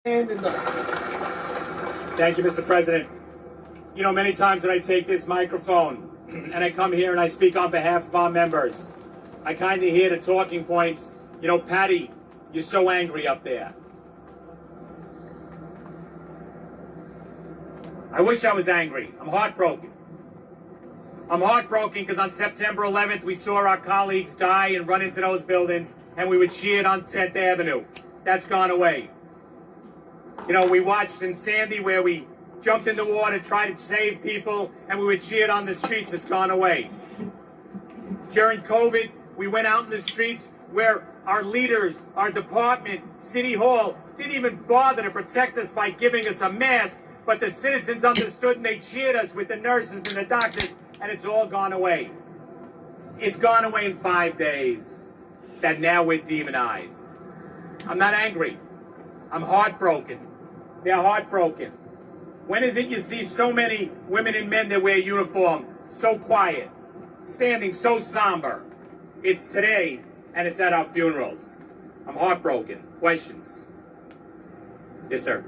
Thank you, Mr. President. You know, many times when I take this microphone and I come here and I speak on behalf of our members, I kind of hear the talking points. You know, Patty, you're so angry up there. I wish I was angry. I'm heartbroken. I'm heartbroken because on September 11th, we saw our colleagues die and run into those buildings, and we were cheered on 10th Avenue. That's gone away. You know, we watched in Sandy where we jumped in the water, tried to save people, and we were cheered on the streets. It's gone away. During COVID, we went out in the streets where our leaders, our department, City Hall, didn't even bother to protect us by giving us a mask, but the citizens understood and they cheered us with the nurses and the doctors, and it's all gone away. It's gone away in 5 days that now we're demonized. I'm not angry. I'm heartbroken. They're heartbroken. When is it you see so many women and men that wear uniform, so quiet, standing so somber? It's today, and it's at our funerals. I'm heartbroken. Questions? Yes, sir.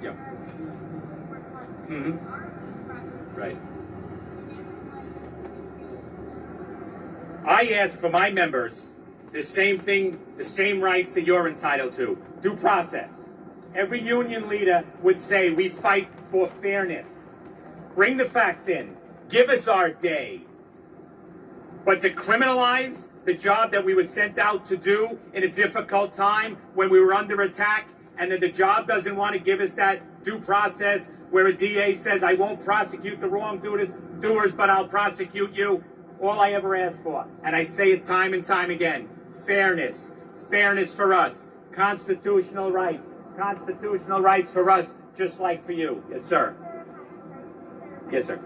Yeah. Right. I ask for my members the same thing, the same rights that you're entitled to. Due process. Every union leader would say we fight for fairness. Bring the facts in. Give us our day. But to criminalize the job that we were sent out to do in a difficult time when we were under attack, and then the job doesn't want to give us that due process where a DA says, I won't prosecute the wrongdoers, but I'll prosecute you. All I ever ask for, and I say it time and time again, fairness. Fairness for us. Constitutional rights. Constitutional rights for us, just like for you. Yes, sir. Yes, sir.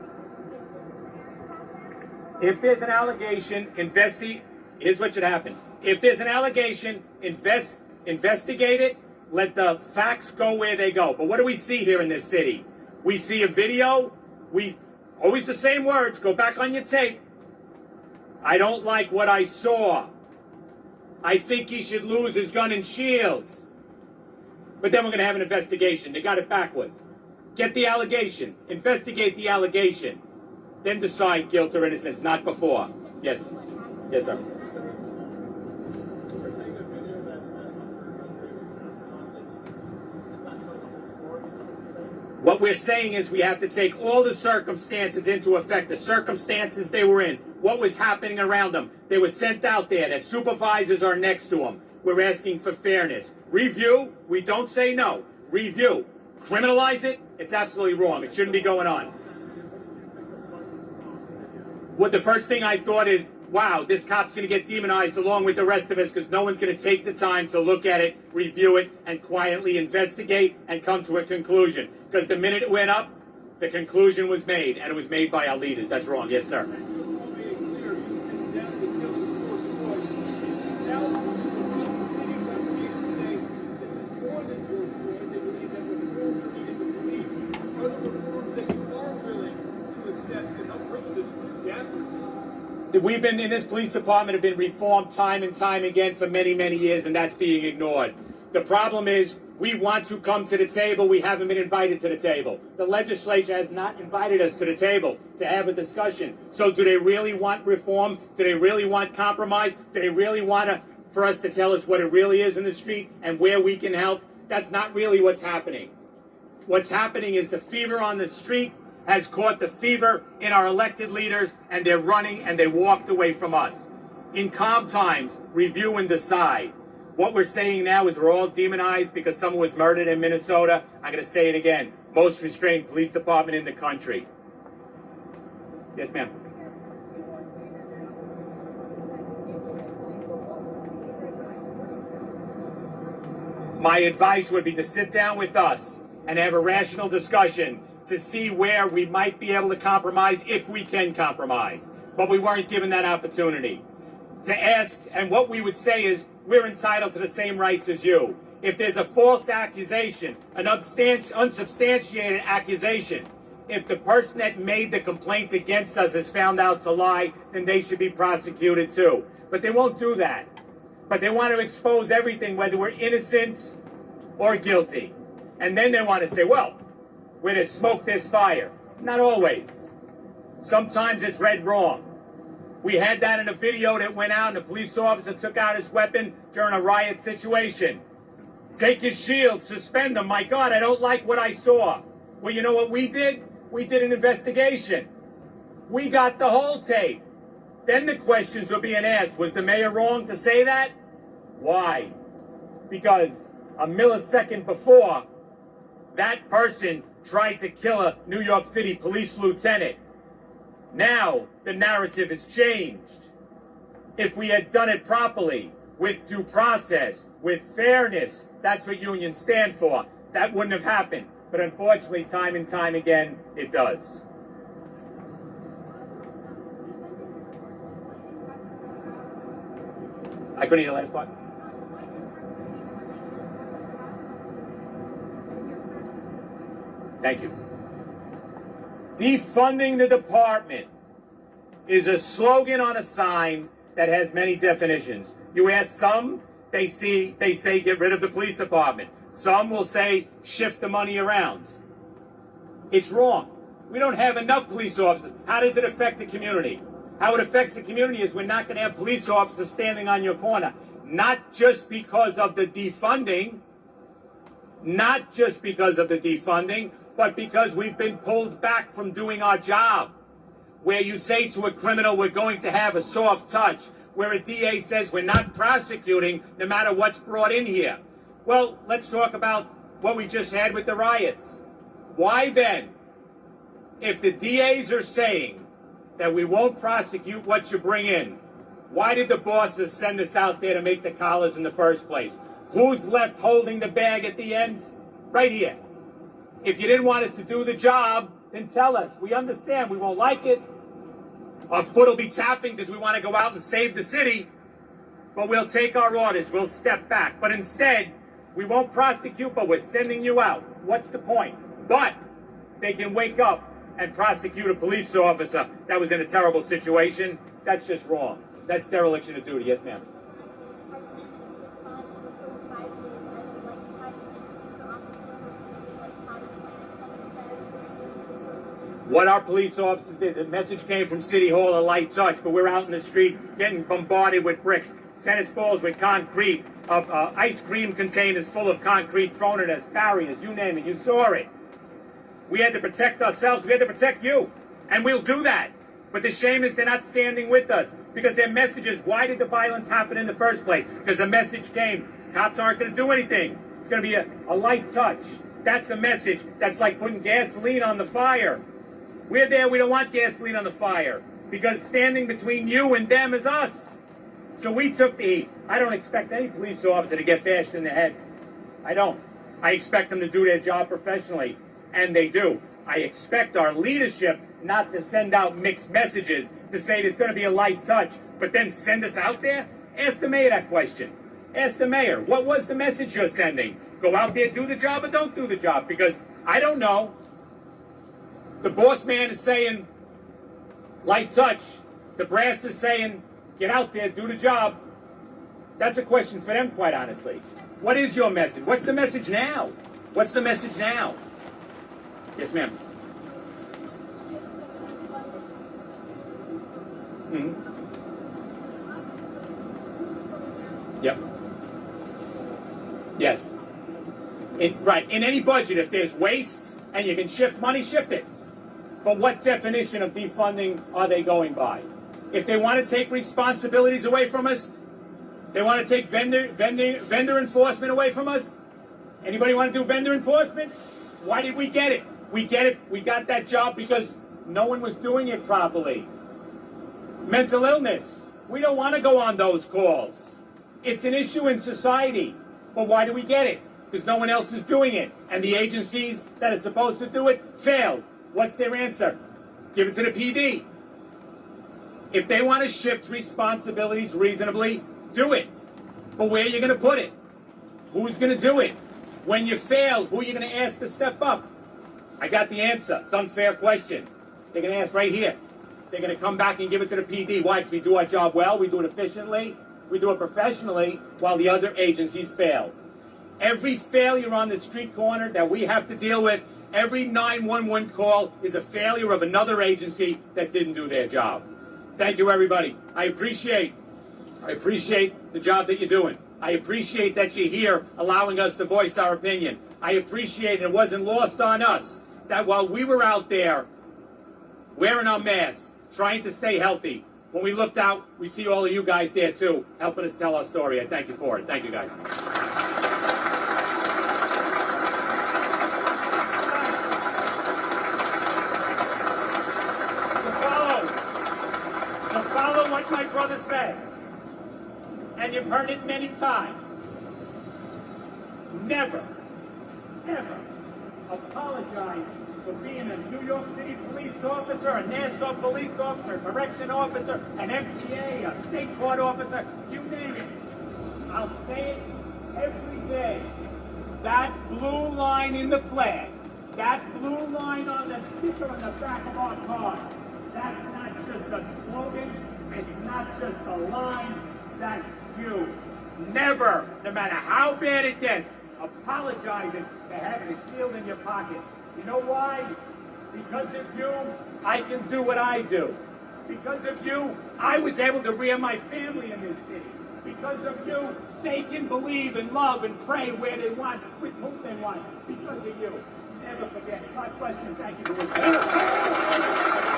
If there's an allegation, here's what should happen. If there's an allegation, investigate it. Let the facts go where they go. But what do we see here in this city? We see a video. Always the same words. Go back on your tape. I don't like what I saw. I think he should lose his gun and shields. But then we're going to have an investigation. They got it backwards. Get the allegation. Investigate the allegation. Then decide guilt or innocence, not before. Yes. Yes, sir. What we're saying is we have to take all the circumstances into effect, the circumstances they were in, what was happening around them. They were sent out there. Their supervisors are next to them. We're asking for fairness. Review, we don't say no. Review. Criminalize it, it's absolutely wrong. It shouldn't be going on. What the first thing I thought is, wow, this cop's going to get demonized along with the rest of us because no one's going to take the time to look at it, review it, and quietly investigate and come to a conclusion. Because the minute it went up, the conclusion was made, and it was made by our leaders. That's wrong. Yes, sir. We've been in this police department have been reformed time and time again for many, many years, and that's being ignored. The problem is we want to come to the table. We haven't been invited to the table. The legislature has not invited us to the table to have a discussion. So do they really want reform? Do they really want compromise? Do they really want for us to tell us what it really is in the street and where we can help? That's not really what's happening. What's happening is the fever on the street has caught the fever in our elected leaders, and they're running and they walked away from us. In calm times, review and decide. What we're saying now is we're all demonized because someone was murdered in Minnesota. I'm going to say it again. Most restrained police department in the country. Yes, ma'am. My advice would be to sit down with us and have a rational discussion to see where we might be able to compromise, if we can compromise. But we weren't given that opportunity. To ask, and what we would say is, we're entitled to the same rights as you. If there's a false accusation, an unsubstantiated accusation, if the person that made the complaint against us is found out to lie, then they should be prosecuted too. But they won't do that. But they want to expose everything, whether we're innocent or guilty. And then they want to say, well, where there's smoke, there's fire. Not always. Sometimes it's read wrong. We had that in a video that went out, and a police officer took out his weapon during a riot situation. Take his shield, suspend him. My God, I don't like what I saw. Well, you know what we did? We did an investigation. We got the whole tape. Then the questions were being asked. Was the mayor wrong to say that? Why? Because a millisecond before, that person tried to kill a New York City police lieutenant. Now, the narrative has changed. If we had done it properly, with due process, with fairness, that's what unions stand for, that wouldn't have happened. But unfortunately, time and time again, it does. I couldn't hear the last part. Thank you. Defunding the department is a slogan on a sign that has many definitions. You ask some, they say get rid of the police department. Some will say shift the money around. It's wrong. We don't have enough police officers. How does it affect the community? How it affects the community is we're not going to have police officers standing on your corner. Not just because of the defunding, but because we've been pulled back from doing our job. Where you say to a criminal, we're going to have a soft touch. Where a DA says we're not prosecuting no matter what's brought in here. Well, let's talk about what we just had with the riots. Why then, if the DAs are saying that we won't prosecute what you bring in, why did the bosses send us out there to make the collars in the first place? Who's left holding the bag at the end? Right here. If you didn't want us to do the job, then tell us. We understand. We won't like it. Our foot will be tapping because we want to go out and save the city. But we'll take our orders. We'll step back. But instead, we won't prosecute, but we're sending you out. What's the point? But they can wake up and prosecute a police officer that was in a terrible situation. That's just wrong. That's dereliction of duty. Yes, ma'am. What our police officers did, the message came from City Hall, a light touch, but we're out in the street getting bombarded with bricks, tennis balls with concrete, ice cream containers full of concrete thrown at us, barriers, you name it, you saw it. We had to protect ourselves, we had to protect you, and we'll do that. But the shame is they're not standing with us, because their message is, why did the violence happen in the first place? Because the message came, cops aren't going to do anything. It's going to be a light touch. That's a message. That's like putting gasoline on the fire. We're there, we don't want gasoline on the fire, because standing between you and them is us. So we took the heat. I don't expect any police officer to get bashed in the head. I don't. I expect them to do their job professionally, and they do. I expect our leadership not to send out mixed messages to say there's going to be a light touch, but then send us out there? Ask the mayor that question. Ask the mayor, what was the message you're sending? Go out there, do the job, or don't do the job? Because I don't know. The boss man is saying, light touch. The brass is saying, get out there, do the job. That's a question for them, quite honestly. What is your message? What's the message now? What's the message now? Yes, ma'am. Mm-hmm. Yep. Yes. Right. In any budget, if there's waste and you can shift money, shift it. But what definition of defunding are they going by? If they want to take responsibilities away from us, they want to take vendor enforcement away from us. Anybody want to do vendor enforcement? Why did we get it? We got that job because no one was doing it properly. Mental illness. We don't want to go on those calls. It's an issue in society. But why do we get it? Because no one else is doing it. And the agencies that are supposed to do it failed. What's their answer? Give it to the PD. If they want to shift responsibilities reasonably, do it. But where are you going to put it? Who's going to do it? When you fail, who are you going to ask to step up? I got the answer. It's an unfair question. They're going to ask right here. They're going to come back and give it to the PD. Why? Because we do our job well, we do it efficiently, we do it professionally, while the other agencies failed. Every failure on the street corner that we have to deal with, every 911 call is a failure of another agency that didn't do their job. Thank you, everybody. I appreciate the job that you're doing. I appreciate that you're here allowing us to voice our opinion. I appreciate it wasn't lost on us that while we were out there wearing our masks, trying to stay healthy, when we looked out, we see all of you guys there too, helping us tell our story. I thank you for it. Thank you, guys. To follow what my brother said, and you've heard it many times, never, ever apologize for being a New York City police officer, a Nassau police officer, a correction officer, an MTA, a state court officer, you name it. I'll say it every day. That blue line in the flag, that blue line on the sticker on the back of our car, that's not just a slogan, it's not just a line, that's you. Never, no matter how bad it gets, apologizing for having a shield in your pocket. You know why? Because of you, I can do what I do. Because of you, I was able to rear my family in this city. Because of you, they can believe and love and pray where they want, with whom they want. Because of you. Never forget. God bless you. Thank you for listening.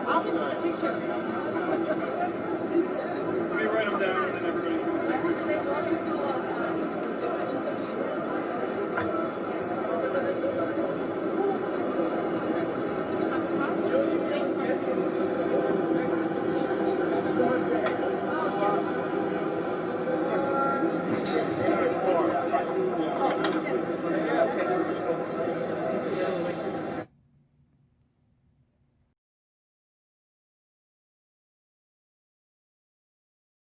I'll just put a picture.